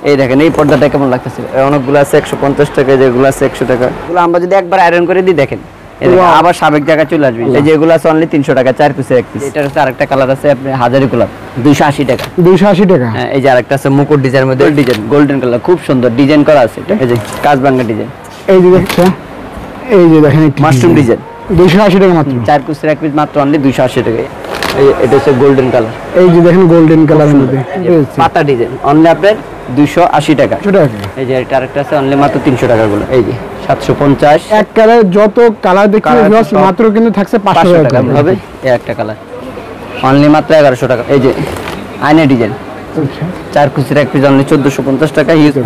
এই দেখেন এই পর্দাটা কেমন লাগতেছে, অনেকগুলো আছে 150 টাকা, যেগুলো আছে 100 টাকা। এগুলো আমরা যদি একবার আয়রন করে দিই দেখেন আবার স্বাভাবিক জায়গায় চলে আসবে। এই যে এগুলো আছে অনলি 300 টাকা, 4 পিসের এক পিস। এটার হচ্ছে আরেকটা কালার আছে আপনি হাজারি গোলাপ 280 টাকা। 280 টাকা। হ্যাঁ, এই যে আরেকটা আছে মুকুট ডিজাইনের মধ্যে ডিজাইন গোল্ডেন কালার, খুব সুন্দর ডিজাইন করা আছে। এটা এই যে কাজ ভাঙা ডিজাইন, এই যে দেখছেন, এই যে দেখেন মাশরুম ডিজাইন 280 টাকা মাত্র। 4 পিসের এক পিস মাত্র অনলি 280 টাকা। এটা হচ্ছে গোল্ডেন কালার, এই যে দেখেন গোল্ডেন কালারের মধ্যে পাতা ডিজাইন অনলি আপনার 280 টাকা। এই যে এটা আরেকটা আছে অনলি মাত্র 300 টাকা গুলো, এই যে 750। এক কালার যত কালার দেখতে মাত্র কিন্তু থাকছে 500 টাকা হবে। এই একটা কালার অনলি মাত্র 1100 টাকা। এই যে আয়না ডিজাইন 4 পিসের এক পিস অনলি 1450 টাকা। ইউজ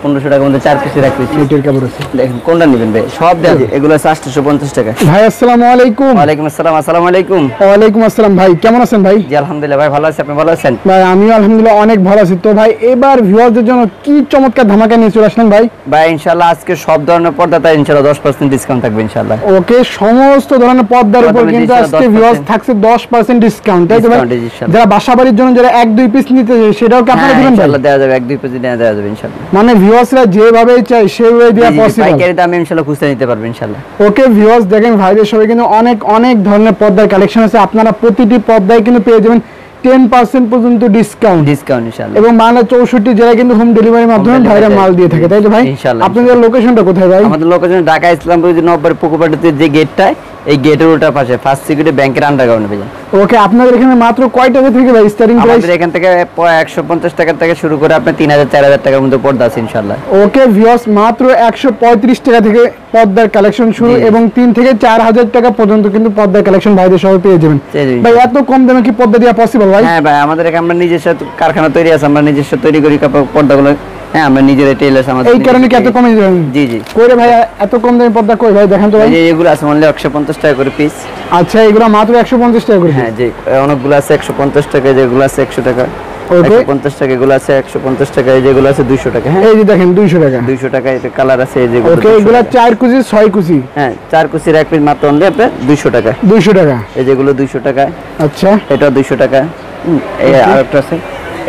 1500 টাকার মধ্যে 4 পিসের এক পিস। মিটার কাপড় আছে, দেখেন কোনটা নেবেন ভাই, সব দেন। এগুলো আছে 850 টাকা। ভাই আসসালামু আলাইকুম। ওয়ালাইকুম আসসালাম। আসসালামু আলাইকুম। ওয়ালাইকুম আসসালাম ভাই, কেমন আছেন ভাই? জি আলহামদুলিল্লাহ ভাই, ভালো আছি, আপনি ভালো আছেন? ভাই আমিও আলহামদুলিল্লাহ অনেক ভালো আছি। তো ভাই এবার ভিউয়ারদের জন্য কি চমৎকার ধামাকা নিয়ে চলে আসলেন ভাই? ভাই ইনশাআল্লাহ আজকে সব ধরনের পর্দাতে ইনশাআল্লাহ 10% ডিসকাউন্ট থাকবে ইনশাআল্লাহ। ওকে, সমস্ত ধরনের পর্দার উপর কিন্তু আজকে ভিউয়ার্স থাকছে 10% ডিসকাউন্ট, তাই তো ভাই? যারা বাসাবাড়ির জন্য যারা 1-2 পিস নিতে চায় সেটাও কি আপনারা দিবেন ভাই? ইনশাআল্লাহ দেওয়া যাবে, 1-2 পিস দেওয়া যাবে ইনশাআল্লাহ। মানে ভিউয়ার্সরা যেভাবে চায় সেভাবে দেওয়া পসিবল। পাইকারি দামে ইনশাআল্লাহ খুচরা নিতে পারবেন ইনশাআল্লাহ। ওকে ভিউয়ার্স, দেখেন ভাইদের সবাই কিন্তু অনেক অনেক ধরনের পর্দার কালেকশন আছে। আপনারা প্রতিটি পর্দায় কিন্তু পেয়ে যাবেন 10% পর্যন্ত ডিসকাউন্ট ইনশাআল্লাহ। এবং বাংলা 64 জেলায় কিন্তু হোম ডেলিভারির মাধ্যমে ভাইরা মাল দিয়ে থাকে, তাই তো ভাই? আপনাদের লোকেশনটা কোথায় ভাই? আমাদের লোকেশন ঢাকা ইসলামপুর 90 পুকুরপাড়াতে যে গেটটা, এই গেটের উল্টা পাশে ফার্স্ট সিকিউরিটি ব্যাংকের আন্ডারগ্রাউন্ডে পেয়ে যান। ওকে, আপনাদের এখানে মাত্র কয় টাকা থেকে ভাই স্টার্টিং প্রাইস? আমাদের এখান থেকে 150 টাকা থেকে শুরু করে আপনি 3000-4000 টাকার মধ্যে পর্দা আছে ইনশাআল্লাহ। ওকে ভিউয়ার্স, মাত্র 135 টাকা থেকে পর্দার কালেকশন শুরু এবং 3 থেকে 4000 টাকা পর্যন্ত কিন্তু পর্দার কালেকশন ভাইদের সবাই পেয়ে যাবেন। ভাই এত কম দামে কি পর্দা দেওয়া পসিবল ভাই? হ্যাঁ ভাই, আমাদের এখানে আমরা নিজস্ব কারখানা তৈরি আছে, আমরা নিজস্ব তৈরি করি পর্দাগুলো। হ্যাঁ, আমরা নিজেরাই টেইলার্স আমাদের। এই কারণে কি এত কমে দেন? জি জি। কইরে ভাই এত কম দামে পর্দা কই ভাই, দেখেন তো ভাই। এই এগুলো আছে অনলি 150 টাকা করে পিস। আচ্ছা, এগুলো মাত্র 150 টাকা করে? হ্যাঁ জি, অনেকগুলো আছে 150 টাকা, যেগুলো আছে 100 টাকা। ওকে, 150 টাকা এগুলো আছে 150 টাকা, যেগুলো আছে 200 টাকা। হ্যাঁ, এই যে দেখেন 200 টাকা। 200 টাকা এটা কালার আছে এই যে। ওকে, এগুলো 4 কুচি 6 কুচি। হ্যাঁ, 4 কুচির এক পিস মাত্র অনলি আপনার 200 টাকা। 200 টাকা। এই যেগুলো 200 টাকা। আচ্ছা, এটা 200 টাকা। এই আরেকটা আছে,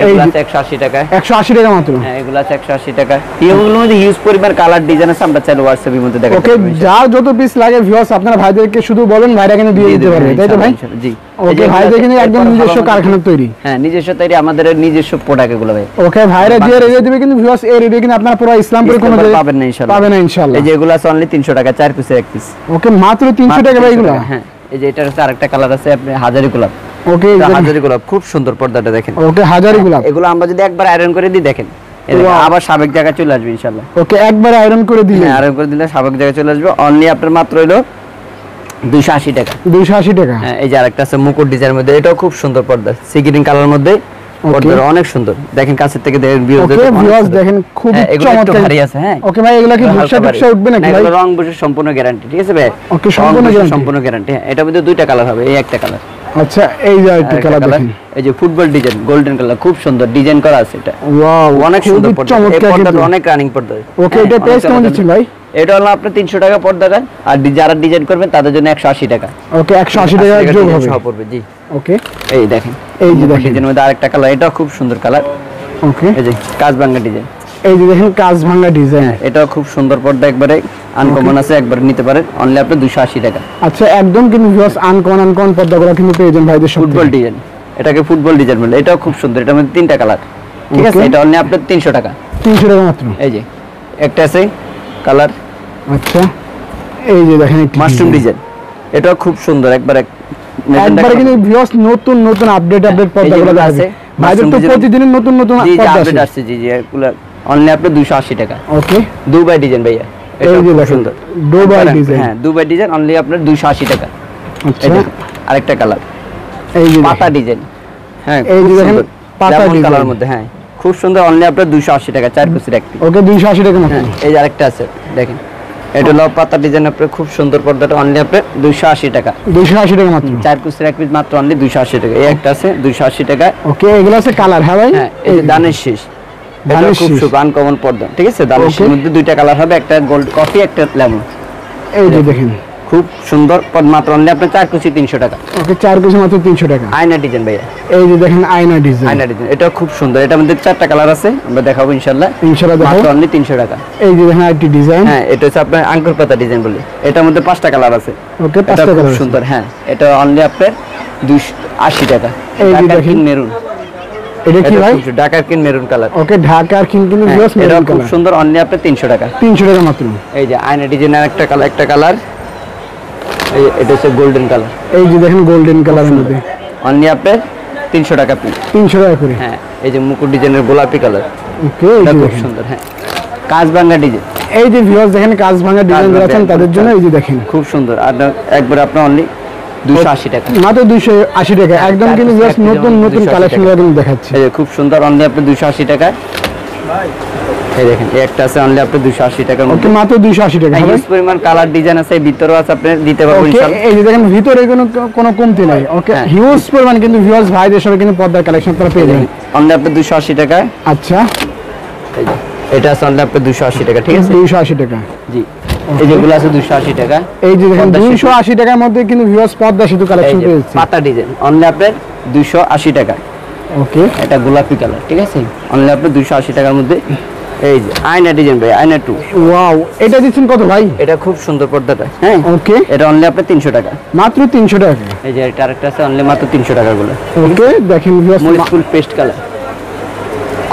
এগুলো আছে 180 টাকা। 180 টাকা মাত্র? হ্যাঁ, এগুলো আছে 180 টাকা। এগুলোর মধ্যে হিউজ পরিমাণ কালার ডিজাইন আছে, আমরা চাইলে হোয়াটসঅ্যাপের মধ্যে দেখাতে পারবো। ওকে, যার যত পিস লাগে ভিউয়ার্স আপনারা ভাইদেরকে শুধু বলেন, ভাইরা কিন্তু দিয়ে দিতে পারবে, তাই তো ভাই? জি। ওকে, ভাইদের কিন্তু একদম নিজস্ব কারখানা তৈরি। হ্যাঁ, নিজস্ব তৈরি, আমাদের নিজস্ব প্রোডাক্ট এগুলো ভাই। ওকে, ভাইরা দিয়ে রেডি দিবে কিন্তু ভিউয়ার্স এই রেডি কিন্তু আপনারা পুরো ইসলামপুরে কোনো জায়গায় পাবেন না ইনশাআল্লাহ। পাবেন না ইনশাআল্লাহ। এই যে এগুলো আছে অনলি 300 টাকা, 4 পিসের এক পিস। ওকে, মাত্র 300 টাকা ভাই এগুলো? হ্যাঁ, এই যে এটার হচ্ছে আরেকটা কালার আছে আপনি হাজারি গোলাপ। ওকে, হাজারি গোলাপ খুব সুন্দর পর্দাটা দেখেন। ওকে, হাজারি গোলাপ। এগুলো আমরা যদি একবার আয়রন করে দিই দেখেন আবার স্বাভাবিক জায়গায় চলে আসবে ইনশাআল্লাহ। ওকে, একবার আয়রন করে দিলে? হ্যাঁ, আয়রন করে দিলে স্বাভাবিক জায়গায় চলে আসবে। অনলি আপনার মাত্র হলো 280 টাকা। 280 টাকা। হ্যাঁ, এই যে আরেকটা আছে মুকুট ডিজাইনের মধ্যে, এটাও খুব সুন্দর পর্দা, সি গ্রিন কালার মধ্যে পর্দাটা অনেক সুন্দর। দেখেন কাছের থেকে দেখেন ভিউয়ার্স, দেখেন খুব চমৎকার ভারী আছে। হ্যাঁ, ওকে ভাই, এগুলা কি ভুসা টুসা উঠবে নাকি ভাই? এগুলো রং বসের সম্পূর্ণ গ্যারান্টি, ঠিক আছে ভাই? ওকে, সম্পূর্ণ গ্যারান্টি। হ্যাঁ, এটার মধ্যে দুইটা কালার হবে, এই একটা কালার। আচ্ছা, এই যে একটা কালার দেখেন, এই যে ফুটবল ডিজাইন গোল্ডেন কালার, খুব সুন্দর ডিজাইন করা আছে। এটা ওয়াও, অনেক সুন্দর পর্দা, এই পর্দাটা অনেক রানিং পর্দা। ওকে, এটা প্রাইস কেমন দিচ্ছেন ভাই? এটা হলো আপনার 300 টাকা পর্দাটা, আর যারা ডিজাইন করবেন তাদের জন্য 180 টাকা। ওকে, 180 টাকা যোগ হবে সহ পড়বে। জি। ওকে, এই দেখেন, এই যে দেখেন ডিজাইনের মধ্যে আরেকটা কালার, এটাও খুব সুন্দর কালার। ওকে, এই যে কাজ ভাঙা ডিজাইন, এই যে দেখেন কাজ ভাঙা ডিজাইন। এটাও খুব সুন্দর পর্দা, একবারে আনকমন আছে, একবার নিতে পারেন অনলি আপনি 280 টাকা। আচ্ছা, একদম কিন্তু ভিউয়ার্স আনকমন পর্দাগুলো কিন্তু পেয়ে যাবেন ভাইদের সব। ফুটবল ডিজাইন, এটাকে ফুটবল ডিজাইন বলে, এটাও খুব সুন্দর, এটার মধ্যে 3টা কালার, ঠিক আছে? এটা অনলি আপনার 300 টাকা। 300 টাকা মাত্র। এই যে একটা আছে কালার। আচ্ছা, এই যে দেখেন মাশরুম ডিজাইন, এটাও খুব সুন্দর, একবারে কিন্তু ভিউয়ার্স নতুন নতুন আপডেট পর্দাগুলো আছে ভাইদের তো প্রতিদিনের নতুন নতুন আপডেট আসছে। জি জি, এগুলো অনলি আপনার 280 টাকা। ওকে, দুবাই ডিজাইন ভাইয়া, এই যে সুন্দর দুবাই ডিজাইন। হ্যাঁ, দুবাই ডিজাইন অনলি আপনার 280 টাকা। আচ্ছা, আরেকটা কালার, এই যে পাতা ডিজাইন। হ্যাঁ, এই যে দেখেন পাতা কালার মধ্যে, হ্যাঁ খুব সুন্দর, অনলি আপনার 280 টাকা, 4 পিসের এক পিস। ওকে, 280 টাকা মাত্র। এই যে আরেকটা আছে দেখেন, এটা হলো পাতা ডিজাইন, আপনার খুব সুন্দর পর্দাটা অনলি আপনার 280 টাকা। 280 টাকা মাত্র, 4 পিসের এক পিস মাত্র অনলি 280 টাকা। এই একটা আছে 280 টাকা। ওকে, এগুলো আছে কালার। হ্যাঁ ভাই, হ্যাঁ, এই যে দানের শীষ, এটা খুব সুপার আনকমন পর্দা, ঠিক আছে? দানের শীষের মধ্যে দুইটা কালার হবে, একটা গোল্ড কফি, একটা লেমন। এই যে দেখেন খুব সুন্দর মাত্র অনলি আপনার 4 কুচি 300 টাকা। ওকে 4 কুচি মাত্র 300 টাকা। আয়না ডিজাইন ভাইয়া, এই যে দেখেন আয়না ডিজাইন, আয়না ডিজাইন এটা খুব সুন্দর। এটার মধ্যে 4টা কালার আছে, আমরা দেখাবো ইনশাআল্লাহ। মাত্র অনলি 300 টাকা। এই যে দেখেন আইটি ডিজাইন, হ্যাঁ এটা হচ্ছে আপনার আঙ্কুর পাতা ডিজাইন বলে। এটার মধ্যে 5টা কালার আছে। ওকে 5টা কালার সুন্দর। হ্যাঁ এটা অনলি আপনার 280 টাকা। এই যে দেখেন মেরুন, এটা কি ভাই? ঢাকার কিং মেরুন কালার। ওকে ঢাকার কিং কিন্তু ভিউয়ার্স মেরুন কালার, এটা খুব সুন্দর অনলি আপনার 300 টাকা। 300 টাকা মাত্র। এই যে আয়না ডিজাইনের একটা কালার, এই এটা হচ্ছে গোল্ডেন কালার। এই যে দেখেন গোল্ডেন কালারের মধ্যে অনলি আপনার 300 টাকা পিস। 300 টাকা করে। হ্যাঁ এই যে মুকুট ডিজাইনের গোলাপি কালার। ওকে এটা খুব সুন্দর। হ্যাঁ কাজ ভাঙা ডিজাইন, এই যে ভিউয়ার্স দেখেন কাজ ভাঙা ডিজাইন দিয়েছেন তাদের জন্য। এই যে দেখেন খুব সুন্দর। আর একবার আপনার অনলি 280 টাকা, মাত্র 280 টাকা। একদম কিন্তু ভিউয়ার্স নতুন নতুন কালেকশন কিন্তু দেখাচ্ছি। এই যে খুব সুন্দর অনলি আপনার 280 টাকা। এই দেখেন এই একটা আছে অনলি আপনার 280 টাকা। ওকে মাত্র 280 টাকা। হিউজ পরিমাণ কালার ডিজাইন আছে, ভিতরেও আছে, আপনি দিতে পারবেন ইনশাআল্লাহ। এই যে দেখেন ভিতরে কোনো কমতি নাই। ওকে হিউজ পরিমাণ কিন্তু ভিউয়ার্স ভাইদের সবাই কিন্তু পর্দার কালেকশন আপনারা পেয়ে যাবেন অনলি আপনার 280 টাকা। আচ্ছা এই যে এটা আছে অনলি আপনার 280 টাকা। ঠিক আছে 280 টাকা। জি এই যেগুলো আছে 280 টাকা। এই যে দেখেন 280 টাকার মধ্যে কিন্তু ভিউয়ার্স পর্দা সেতু কালেকশন পেয়েছি। পাতা ডিজাইন অনলি আপনার 280 টাকা। ওকে এটা গোলাপি কালার। ঠিক আছে অনলি আপনার 280 টাকার মধ্যে। এই যে আয়না ডিজাইন ভাই, আয়না 2। ওয়াও এটা দিচ্ছেন কত ভাই? এটা খুব সুন্দর পর্দাটা। হ্যাঁ ওকে এটা অনলি আপনার 300 টাকা, মাত্র 300 টাকা। এই যে এটা আরেকটা আছে অনলি মাত্র 300 টাকা গুলো। ওকে দেখেন ভিউয়ার্স ফুল পেস্ট কালার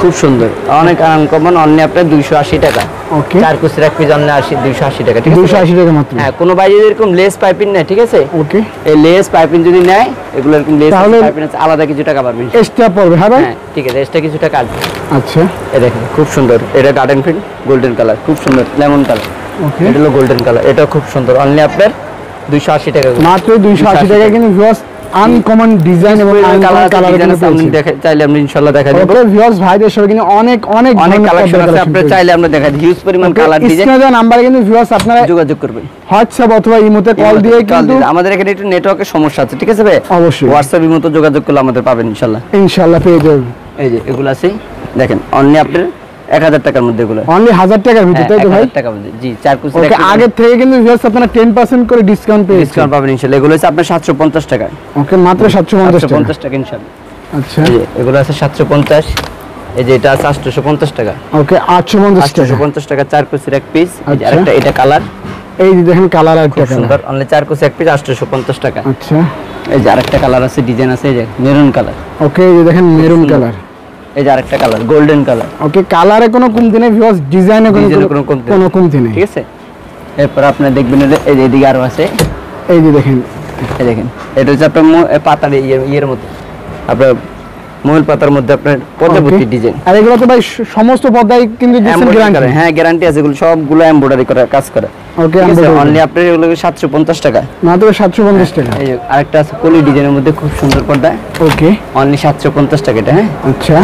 খুব সুন্দর, অনেক আনকমন। অনলি আপনার 280 টাকা। ওকে 4 কুচি এক পিস অনলি 280 টাকা। ঠিক আছে 280 টাকা মাত্র। হ্যাঁ কোনো ভাই যদি এরকম লেস পাইপিং নেয়, ঠিক আছে ওকে এই লেস পাইপিং যদি নেয়, এগুলো এরকম লেস পাইপিং আছে, আলাদা কিছু টাকা পাবেন, এক্সট্রা পড়বে। হ্যাঁ ঠিক আছে এক্সট্রা কিছু টাকা আসবে। আচ্ছা এই দেখেন খুব সুন্দর। এটা গার্ডেন ফিল্ড গোল্ডেন কালার, খুব সুন্দর লেমন কালার। ওকে এটা হলো গোল্ডেন কালার, এটা খুব সুন্দর। অনলি আপনার 280 টাকা, মাত্র 280 টাকা। কিন্তু ভিউয়ার্স আনকমন ডিজাইন এবং আনকমন কালার আপনি চাইলে আমরা ইনশাআল্লাহ দেখাই দেব। ওকে ভিউয়ার্স ভাইদের সবাই কিন্তু অনেক অনেক কালেকশন আছে, আপনি চাইলে আমরা দেখাই দিই। হিউজ পরিমাণ কালার ডিজাইন। স্ক্রিনে দেওয়া নম্বরে কিন্তু ভিউয়ার্স আপনারা যোগাযোগ করবেন, হোয়াটসঅ্যাপ অথবা ইমোতে কল দিয়ে। কিন্তু আমাদের এখানে একটু নেটওয়ার্কের সমস্যা আছে, ঠিক আছে ভাই? অবশ্যই হোয়াটসঅ্যাপ ইমোতে যোগাযোগ করলে আমাদের পাবেন ইনশাআল্লাহ। ইনশাআল্লাহ পেয়ে যাবেন। এই যে এগুলো আছে দেখেন অনলি আপনার 1000 টাকার মধ্যে। এগুলো অনলি 1000 টাকার ভিতরে, তাই তো ভাই? 1000 টাকার মধ্যে। জি 4 কুচি। ওকে আগে থেকে কিন্তু ভিউয়ার্স আপনারা 10% করে ডিসকাউন্ট পেয়ে ডিসকাউন্ট পাবেন ইনশাআল্লাহ। এগুলো আছে আপনার 750 টাকা। ওকে মাত্র 750 টাকা ইনশাআল্লাহ। আচ্ছা এই যে এগুলো আছে 750। এই যে এটা আছে 850 টাকা। ওকে 850 টাকা 4 কুচির এক পিস। এই যে আরেকটা এটা কালার, এই যে দেখেন কালার একটা সুন্দর অনলি 4 কুচি এক পিস 850 টাকা। আচ্ছা এই যে আরেকটা কালার আছে, ডিজাইন আছে, এই যে মেরুন কালার। ওকে এই যে দেখেন মেরুন কালার। এই যে আরেকটা কালার গোল্ডেন কালার। ওকে কালারে কোনো কমতি নেই ভিউয়ার্স, ডিজাইনে কোনো কমতি নেই। ঠিক আছে এরপর আপনি দেখবেন এই যে এদিকে আরো আছে। এই যে দেখেন, এই দেখেন এটা হচ্ছে আপনার পাতার ইয়ের মধ্যে, আপনার মহিল পাতার মধ্যে আপনার পদ্মপতি ডিজাইন। আর এগুলো তো ভাই সমস্ত পর্দায় কিন্তু দিচ্ছেন গ্যারান্টি? হ্যাঁ গ্যারান্টি আছে, এগুলো সবগুলো এমব্রয়ডারি করা কাজ করে। ওকে অনলি আপনার এগুলো 750 টাকা, মাত্র 750 টাকা। এই যে আরেকটা আছে কলি ডিজাইনের মধ্যে খুব সুন্দর পর্দা। ওকে অনলি 750 টাকা এটা। হ্যাঁ আচ্ছা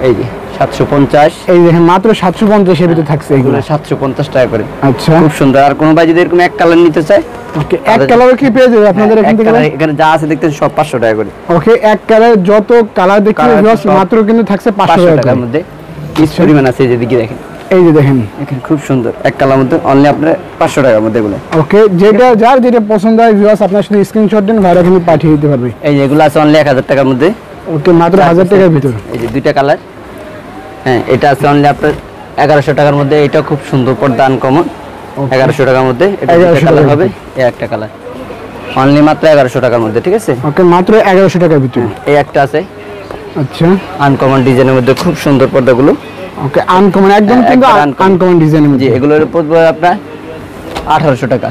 এই যে 750। এই দেখেন মাত্র 750 এর ভিতরে থাকছে এগুলো 750 টাকা করে। আচ্ছা খুব সুন্দর। আর কোন ভাই যদি এরকম এক কালার নিতে চায়, ওকে এক কালারে কি পেয়ে যাবে আপনাদের এখান থেকে? এখানে যা আছে দেখতে সব 500 টাকা করে। ওকে এক কালার যত কালার দেখতে ভিউয়ার্স মাত্র কিন্তু থাকছে 500 টাকার মধ্যে। পিস পরিমাণ আছে, এই যে দিকে দেখেন, এই যে দেখেন এখানে খুব সুন্দর এক কালার মধ্যে অনলি আপনার 500 টাকার মধ্যে এগুলো। ওকে যেটা যার যেটা পছন্দ হয় ভিউয়ার্স আপনারা শুধু স্ক্রিনশট দিন, ভাইরা কিন্তু পাঠিয়ে দিতে পারবে। এই যে এগুলো আছে অনলি 1000 টাকার মধ্যে। ওকে মাত্র 1000 টাকার ভিতর। এই যে দুইটা কালার। হ্যাঁ এটা আছে অনলি আপনার 1100 টাকার মধ্যে। এটা খুব সুন্দর পর্দা আনকমন, 1100 টাকার মধ্যে। এটা দুইটা কালার হবে, এই একটা কালার অনলি মাত্র 1100 টাকার মধ্যে। ঠিক আছে ওকে মাত্র 1100 টাকার ভিতর। এই একটা আছে আচ্ছা আনকমন ডিজাইনের মধ্যে, খুব সুন্দর পর্দাগুলো। ওকে আনকমন একদম কিন্তু আনকমন ডিজাইনের মধ্যে। জি এগুলোর পড়বে আপনার 1800 টাকা।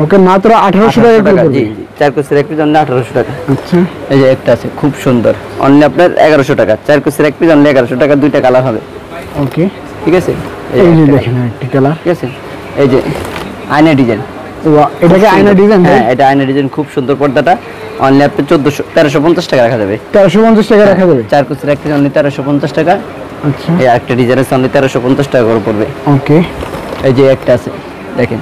ওকে মাত্র 1800 টাকা। জি 4 কুচির এক পিস অনলি 1800 টাকা। আচ্ছা এই যে একটা আছে খুব সুন্দর অনলি আপনার 1100 টাকা। 4 কুচির এক পিস অনলি 1100 টাকা। দুইটা কালার হবে। ওকে ঠিক আছে এই যে দেখেন একটা কালার। ঠিক আছে এই যে আয়না ডিজাইন। এটা কি আয়না ডিজাইন? হ্যাঁ এটা আয়না ডিজাইন, খুব সুন্দর পর্দাটা। অনলি আপনি 1350 টাকা রাখা যাবে। 1350 টাকা রাখা যাবে। 4 কুচির এক পিস অনলি 1350 টাকা। আচ্ছা এই আরেকটা ডিজাইন আছে অনলি 1350 টাকা করে পড়বে। ওকে এই যে একটা আছে দেখেন।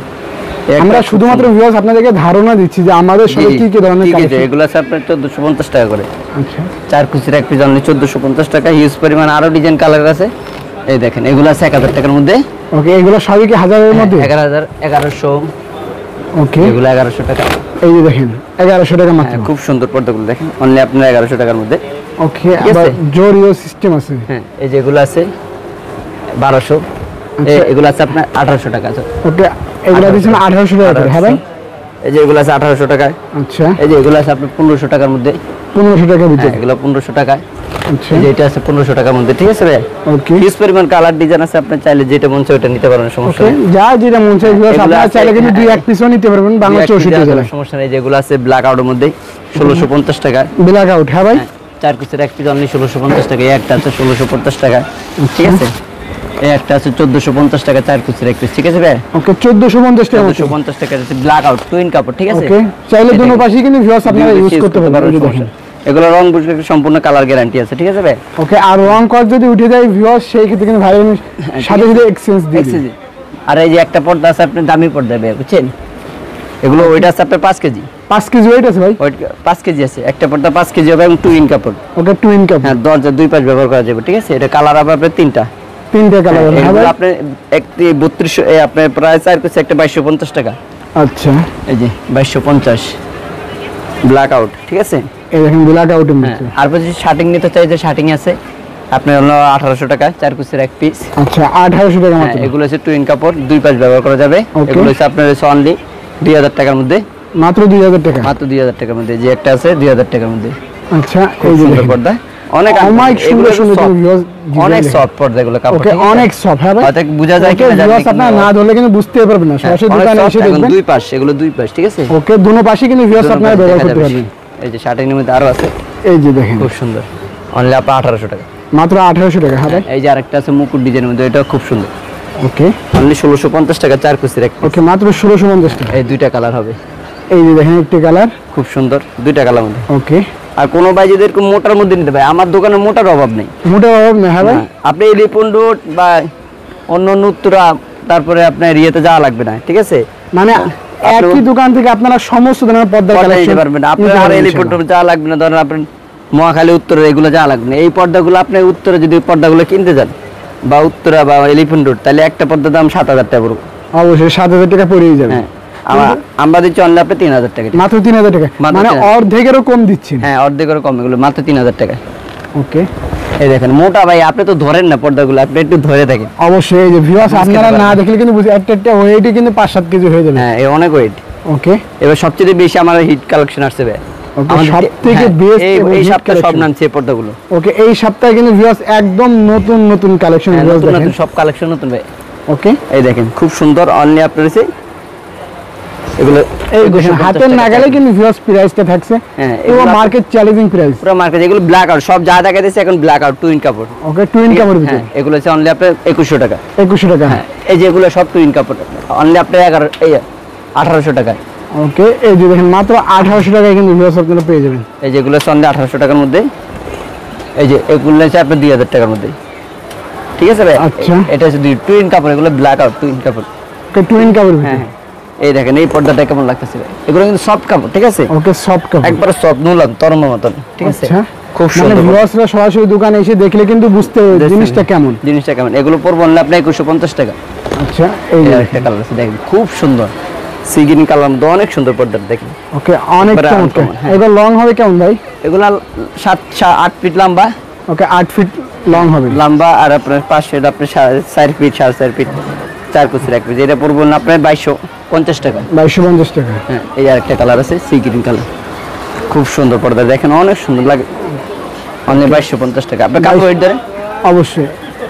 আমরা শুধুমাত্র ভিউয়ার্স আপনাদেরকে ধারণা দিচ্ছি যে আমাদের সাথে কি কি ধরনের কালেকশন। এগুলো আছে আপনার 1450 টাকা করে। আচ্ছা 4 কুচির এক পিস অনলি 1450 টাকা। হিউজ পরিমাণ আরো ডিজাইন কালার আছে। এই দেখেন এগুলো আছে 1000 টাকার মধ্যে। ওকে এগুলো সবই কি হাজারের মধ্যে? 11,000 1100। ওকে, এগুলো 1100 টাকা। এই যে দেখেন 1100 টাকা মাত্র। খুব সুন্দর পর্দাগুলো দেখেন, অনলি আপনার 1100 টাকার মধ্যে। ওকে, আবার জরিও সিস্টেম আছে। হ্যাঁ, এই যেগুলো আছে 1200, এগুলো আছে আপনার 1800 টাকা আছে। ওকে, এগুলো দিচ্ছেন 1800 টাকা করে। হ্যাঁ ভাই, এই যে এগুলো আছে 1800 টাকায়। আচ্ছা, এই যে এগুলো আছে আপনার 1500 টাকার মধ্যে। 1500 টাকার ভিতরে? এগুলো 1500 টাকায়। আচ্ছা, এই যে এটা আছে 1500 টাকার মধ্যে, ঠিক আছে ভাই? ওকে, হিউজ পরিমাণ কালার ডিজাইন আছে, আপনি চাইলে যেটা মন চায় ওটা নিতে পারবেন, সমস্যা ওকে, নেই। যা যেটা মন চায় আপনারা চাইলে কিন্তু দুই এক পিসও নিতে পারবেন বাংলা 64 জেলায়, সমস্যা নেই। যেগুলো আছে ব্ল্যাক আউটের মধ্যে 1650 টাকা। Black out? হ্যাঁ ভাই, 4 পিসের এক পিস অনলি 1650 টাকা। এই একটা আছে 1650 টাকা, ঠিক আছে? এই একটা আছে 1450 টাকা, 4 পিসের এক পিস, ঠিক আছে ভাই? ওকে, 1450 টাকা। 1450 টাকা আছে ব্ল্যাক আউট টুইন কাপড়, ঠিক আছে? ওকে, চাইলে দুটো পাশেই কিন্তু ভিউয়ার্স আপনারা ইউজ করতে পারবেন। দেখেন এগুলো রং বুঝলে সম্পূর্ণ কালার গ্যারান্টি আছে, ঠিক আছে ভাই? ওকে, আর রং কর যদি উঠে যায় ভিউয়ার্স সেই ক্ষেত্রে কিন্তু ভাই সাথে সাথে এক্সচেঞ্জ দিয়ে দিন। আর এই যে একটা পর্দা আছে আপনার দামি পর্দা ভাই, বুঝছেন? এগুলো ওইটা আছে আপনার 5 কেজি। 5 কেজি ওয়েট আছে ভাই? ওয়েট 5 কেজি আছে, একটা পর্দা 5 কেজি হবে এবং টুইন কাপড়। ওকে, টুইন কাপড়। হ্যাঁ, দরজা দুই পাশ ব্যবহার করা যাবে, ঠিক আছে? এটা কালার হবে আপনার তিনটা কালার হবে। এগুলো আপনি একটি 3200, আপনি প্রায় 4 পিস একটা 2250 টাকা। আচ্ছা, এই যে 2250 ব্ল্যাক আউট, ঠিক আছে? এই দেখেন ব্ল্যাক আউটের হ্যাঁ, মধ্যে। আর যদি শার্টিং নিতে চাই, যে শার্টিং আছে আপনার হলো 1800 টাকা, 4 পিসের এক পিস। আচ্ছা, 1800 টাকা মাত্র। এগুলো হচ্ছে টুইন কাপড়, দুই পাশ ব্যবহার করা যাবে। এগুলো হচ্ছে আপনার অনলি 2000 টাকার মধ্যে, মাত্র 2000 টাকা। মাত্র 2000 টাকার মধ্যে। যে একটা আছে 2000 টাকার মধ্যে। আচ্ছা, খুব এই যে সুন্দর দেখেন পর্দা, অনেক অনেক সুন্দর সুন্দর ভিউয়ার্স, অনেক সফট পর্দা এগুলো কাপড়। ওকে, অনেক সফট। হ্যাঁ ভাই, হয়তো বোঝা যায় কি না জানি, ভিউয়ার্স আপনারা না ধরলে কিন্তু বুঝতে পারবেন না, সরাসরি দোকানে এসে দেখবেন। দুই পাশ, এগুলো দুই পাশ, ঠিক আছে? ওকে, দুটো পাশে কিন্তু ভিউয়ার্স আপনারা ব্যবহার করতে পারবেন। এই যে শার্টিংয়ের মধ্যে আরো আছে, এই যে দেখেন খুব সুন্দর, অনলি আপনার 1800 টাকা, মাত্র 1800 টাকা। হ্যাঁ ভাই, এই যে আরেকটা আছে মুকুট ডিজাইনের মধ্যে, এটা খুব সুন্দর, ওকে, অনলি 1650 টাকা, 4 পিসের এক পিস। ওকে, মাত্র 1650 টাকা। এই দুইটা কালার হবে, এই যে দেখেন একটি কালার, খুব সুন্দর, দুইটা কালার মধ্যে। ওকে, আর কোনো ভাই যদি এরকম মোটার মধ্যে নিতে পারে, আমার দোকানে মোটার অভাব নেই। মোটা অভাব নেই। হ্যাঁ ভাই, আপনি রিপন রোড বা অন্য উত্তরা, তারপরে আপনার ইয়েতে যাওয়া লাগবে না, ঠিক আছে? মানে একই দোকান থেকে আপনারা সমস্ত ধরনের পর্দা নিতে কালেকশন পারবেন। আপনার আর এলিফ্যান্ট রোড যাওয়া লাগবে না, ধরেন আপনার মহাখালী উত্তরে এগুলো যাওয়া লাগবে না। এই পর্দাগুলো আপনি উত্তরে যদি পর্দাগুলো কিনতে যান বা উত্তরা বা এলিফ্যান্ট রোড, তাহলে একটা পর্দার দাম 7000 টাকা পড়বে। অবশ্যই 7000 টাকা পড়েই যাবে। হ্যাঁ, আমরা দিচ্ছি অনলি আপনি 3000 টাকা, মাত্র 3000 টাকা, মানে অর্ধেকেরও কম দিচ্ছেন। হ্যাঁ, অর্ধেকেরও কম, এগুলো মাত্র 3000 টাকা। ওকে, এই দেখেন মোটা ভাই, আপনি তো ধরেন না পর্দাগুলো, আপনি একটু ধরে দেখেন। অবশ্যই এই যে ভিউয়ার্স আপনারা না দেখলে কিন্তু বুঝি একটা ওয়েটই কিন্তু 5-7 কেজি হয়ে যাবে। হ্যাঁ, এই অনেক ওয়েট। ওকে, এবার সবচেয়ে বেশি আমার হিট কালেকশন আসছে ভাই, সবথেকে বেস্ট এই সপ্তাহে সব নামছে এই পর্দাগুলো। ওকে, এই সপ্তাহে কিন্তু ভিউয়ার্স একদম নতুন নতুন কালেকশন নতুন নতুন সব কালেকশন নতুন ভাই। ওকে, এই দেখেন খুব সুন্দর, অনলি আপনার এসে এগুলো এই দেখেন হাতের নাগালে কিন্তু ভিউয়ার্স প্রাইসটা থাকছে। হ্যাঁ, পুরো মার্কেট চ্যালেঞ্জিং প্রাইস, পুরো মার্কেট। এগুলো ব্ল্যাক আউট, সব যা দেখা যাচ্ছে এখন ব্ল্যাক আউট টুইন কাপড়। ওকে, টুইন কাপড় ভিতরে এগুলো হচ্ছে অনলি আপনার 2100 টাকা। 2100 টাকা। হ্যাঁ, এই যে এগুলো সব টুইন কাপড়, অনলি আপনার 1800 টাকা। ওকে, এই যে দেখেন মাত্র 1800 টাকায় কিন্তু ভিউয়ার্স আপনারা পেয়ে যাবেন। এই যে এগুলো অনলি 1800 টাকার মধ্যে। এই যে এগুলো হচ্ছে আপনার 2000 টাকার মধ্যে, ঠিক আছে ভাই? আচ্ছা, এটা হচ্ছে টুইন কাপড়, এগুলো ব্ল্যাক আউট টুইন কাপড়। ওকে, টুইন কাপড় ভিতরে। হ্যাঁ, এই দেখেন এই পর্দাটা কেমন লাগতেছে ভাই, এগুলো কিন্তু সফট কাপড়, ঠিক আছে? ওকে, সফট কাপড়, একবারে সফট নুলাম তরঙ্গ মতন, ঠিক আছে? আচ্ছা, খুব মানে সুন্দর ভিউয়ার্সরা সরাসরি দোকানে এসে দেখলে কিন্তু বুঝতে জিনিসটা কেমন। জিনিসটা কেমন, এগুলো পড়বো অনলি আপনার 2150 টাকা। আচ্ছা, এই এই যে একটা কালার আছে দেখেন, খুব সুন্দর সিগিন কালার মধ্যে, অনেক সুন্দর পর্দা দেখেন। ওকে, অনেক একবারে চমৎকার। uncommon, হ্যাঁ। এগুলো লং হবে কেমন ভাই? এগুলা 8 ফিট লম্বা, ওকে, 8 ফিট লং হবে লম্বা, আর আপনার পাশে আপনার 4 ফিট 4.5 ফিট, 4 কুচির এক পিস। এটা পড়বো না আপনার 2250 টাকা। 2250 টাকা। হ্যাঁ, এই আরেকটা কালার আছে সি গ্রিন কালার, খুব সুন্দর পর্দা দেখেন, অনেক সুন্দর লাগে, অনলি 2250 টাকা। আপনার কাপড় ওয়েট ধরেন অবশ্যই।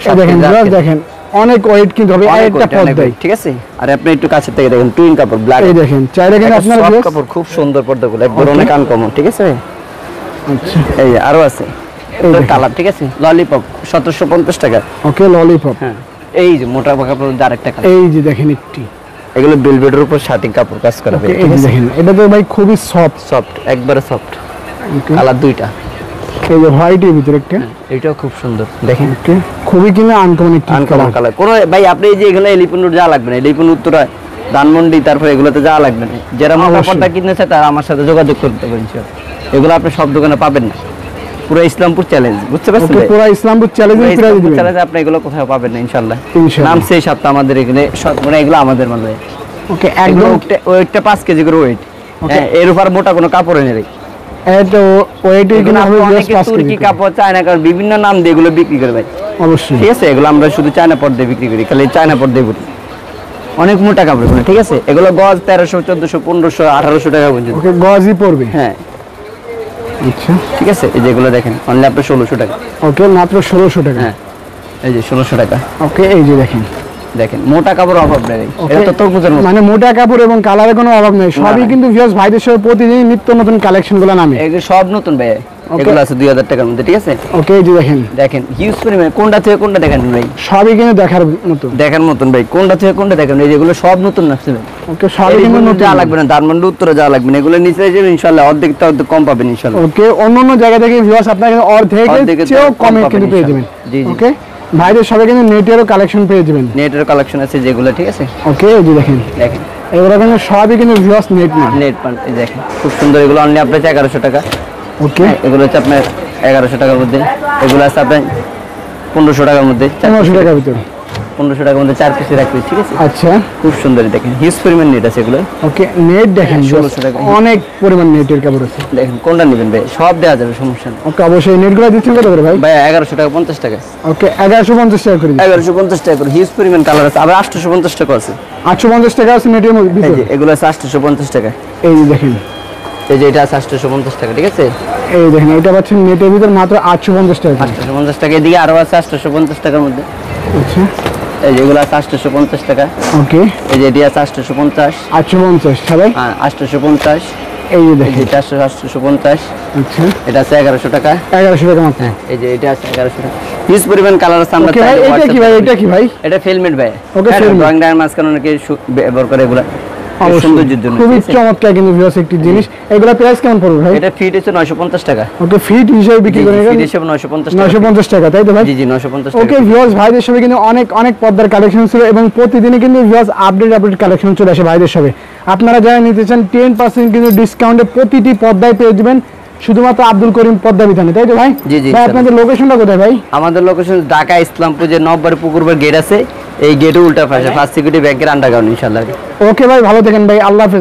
এই দেখেন ভিউয়ার্স, দেখেন অনেক ওয়েট কিন্তু হবে একটা পর্দায়, ঠিক আছে? আর আপনি একটু কাছে থেকে দেখেন টুইন কাপড় ব্ল্যাক, এই দেখেন চাইলে কিন্তু আপনারা সফট কাপড়, খুব সুন্দর পর্দাগুলো একবার অনেক আনকমন, ঠিক আছে? আচ্ছা, এই যে আরো আছে কালার, ঠিক আছে? ললিপপ 1750 টাকা। ওকে, ললিপপ। হ্যাঁ, এই যে মোটা কাপড় আরেকটা কালার, এই যে দেখেন একটি, এগুলো বেলভেটের উপর শার্টিং কাপড় কাজ করা হবে, এই যে দেখেন এটা তো ভাই খুবই সফট, সফট একবারে সফট। ওকে, কালার দুইটা, এই যে হোয়াইটের ভিতরে একটা, এটাও খুব সুন্দর দেখেন, ওকে, খুবই কিন্তু আনকমন একটি আনকমন কালার। কোন ভাই আপনি এই যে এখানে এলিফ্যান্ট রোড যাওয়া লাগবে না, এলিফ্যান্ট উত্তরা ধানমন্ডি তারপরে এগুলোতে যাওয়া লাগবে না। যারা মোটা পর্দা কিনতে চায় তারা আমার সাথে যোগাযোগ করতে পারেন, এগুলো আপনি সব দোকানে পাবেন না। পুরো ইসলামপুর চ্যালেঞ্জ, বুঝতে পারছেন? পুরো ইসলামপুর চ্যালেঞ্জিং প্রাইস দিবেন। চ্যালেঞ্জ আপনি এগুলো কোথাও পাবেন না ইনশাআল্লাহ। ইনশাআল্লাহ। নাম সেই সপ্তাহ আমাদের এখানে মানে এগুলো আমাদের মানে ওকে একদম ওয়েটটা 5 কেজি করে ওয়েট। এর উপর মোটা কোনো কাপড় নেই। এটা ওয়েটই কিনা হবে অনেকে তুর্কি কাপড় চায়না কাপড় বিভিন্ন নাম দিয়ে এগুলো বিক্রি করে ভাই। অবশ্যই ঠিক আছে, এগুলো আমরা শুধু চায়না পর্দে বিক্রি করি, খালি চায়না পর্দে বিক্রি। অনেক মোটা কাপড় এগুলো, ঠিক আছে। এগুলো গজ 1300 1400 1500 1800 টাকা পর্যন্ত। ওকে গজই পড়বে। হ্যাঁ আচ্ছা ঠিক আছে, এই যেগুলো দেখেন অনলি আপনার 1600 টাকা। ওকে মাত্র 1600 টাকা। হ্যাঁ এই যে 1600 টাকা। ওকে এই যে দেখেন মোটা কাপড় অভাব নেই, এটা তো তরমুজের মতো। মানে মোটা কাপড় এবং কালারের কোনো অভাব নেই, সবই কিন্তু ভিউয়ার্স ভাইদের সাথে প্রতিদিন নিত্য নতুন কালেকশনগুলো নামে। এগুলো সব নতুন ভাই, এগুলো আছে 2000 টাকার মধ্যে, ঠিক আছে। ওকে এই যে দেখেন হিউজ পরিমাণে, কোনটা থেকে কোনটা দেখেন ভাই, সবই কিন্তু দেখার মতন ভাই। কোনটা থেকে কোনটা দেখেন, এই যেগুলো সব নতুন আসছে ভাই। ওকে সবই কিন্তু নতুন, যা লাগবে না ধানমন্ডি উত্তরে যা লাগবে না, এগুলো নিচে যাবে ইনশাআল্লাহ অর্ধেক তো অর্ধেক কম পাবেন ইনশাআল্লাহ। ওকে অন্যান্য জায়গা থেকে ভিউয়ার্স আপনারা অর্ধেকের চেয়েও কমে কিন্তু পেয়ে যাবেন। জি জি। ওকে ভাইদের সবাই কিন্তু নেটেরও কালেকশন পেয়ে যাবেন, নেটের কালেকশন আছে যেগুলো, ঠিক আছে। ওকে এই যে দেখেন এগুলো কিন্তু সবই কিন্তু ভিউয়ার্স নেট না, নেট পান। এই দেখেন খুব সুন্দর, এগুলো অনলি আপনার 1100 টাকা। ওকে এগুলো হচ্ছে আপনার 1100 টাকার মধ্যে। এগুলো আছে আপনার 1500 টাকার মধ্যে, 1500 টাকার ভিতরে, 1500 টাকার মধ্যে 4 পিসের রাখবে, ঠিক আছে। আচ্ছা খুব সুন্দর, দেখেন হিউজ পরিমাণ নেট আছে এগুলো। ওকে নেট দেখেন 1600 টাকা, অনেক পরিমাণ নেটের কাপড় আছে। দেখেন কোনটা নেবেন ভাই, সব দেওয়া যাবে, সমস্যা নেই। ওকে অবশ্যই নেটগুলো দিচ্ছেন কত করে ভাই? ভাই 1100 টাকা 50 টাকা। ওকে 1150 টাকা করে দিচ্ছি। 1150 টাকা করে হিউজ পরিমাণ কালার আছে, আবার 850 টাকা আছে। 850 টাকা আছে নেটের মধ্যে। এই যে এগুলো আছে 850 টাকা। এই যে দেখেন, এই যে এটা আছে 850 টাকা, ঠিক আছে। এই দেখেন এটা পাচ্ছেন নেটের ভিতর মাত্র 850 টাকা। 850 টাকা। এদিকে আরো আছে 850 টাকার মধ্যে। আচ্ছা এই যেগুলো আছে 850 টাকা। ওকে এই যে এটি আছে 850। 850 সবাই। হ্যাঁ 850। এই যে এই দেখেন যে 850। আচ্ছা এটা আছে 1100 টাকা। 1100 টাকা মাত্র। এই যে এটা আছে 1100 টাকা। হিউজ পরিমাণ কালার আছে। আমরা ওকে ভাই এটা কি ভাই, এটা কি ভাই? এটা ফিল্মেট ভাই। ওকে ফিল্মেট ড্রয়িং ডায়ার মাঝখানে অনেকে ব্যবহার করে এগুলা সৌন্দর্যের জন্য, খুবই চমৎকার কিন্তু ভিউয়ার্স একটি জিনিস। এগুলা প্রাইস কেমন পড়বে ভাই? এটা ফিট হচ্ছে 950 টাকা। ওকে ফিট হিসেবে বিক্রি করেন, ফিট হিসেবে 950 টাকা। 950 টাকা তাই তো ভাই? জি জি 950 টাকা। ওকে ভিউয়ার্স ভাইদের সবে কিন্তু অনেক পর্দার কালেকশন ছিল এবং প্রতিদিনই কিন্তু ভিউয়ার্স আপডেট কালেকশন চলে আসে ভাইদের সবে। আপনারা যারা নিতে চান 10% কিন্তু ডিসকাউন্টে প্রতিটি পর্দায় পেয়ে যাবেন, শুধুমাত্র আব্দুল করিম পর্দা বিধানে, তাই তো ভাই? জি জি। ভাই আপনাদের লোকেশনটা কোথায় ভাই? আমাদের লোকেশন ঢাকা ইসলামপুর যে নববাড়ি পুকুরপাড় গেট আছে, এই গেটের উল্টা পাশে ফার্স্ট সিকিউরিটি ব্যাংকের আন্ডারগ্রাউন্ড ইনশাআল্লাহ। ওকে ভাই ভালো থাকেন ভাই, আল্লাহ হাফেজ।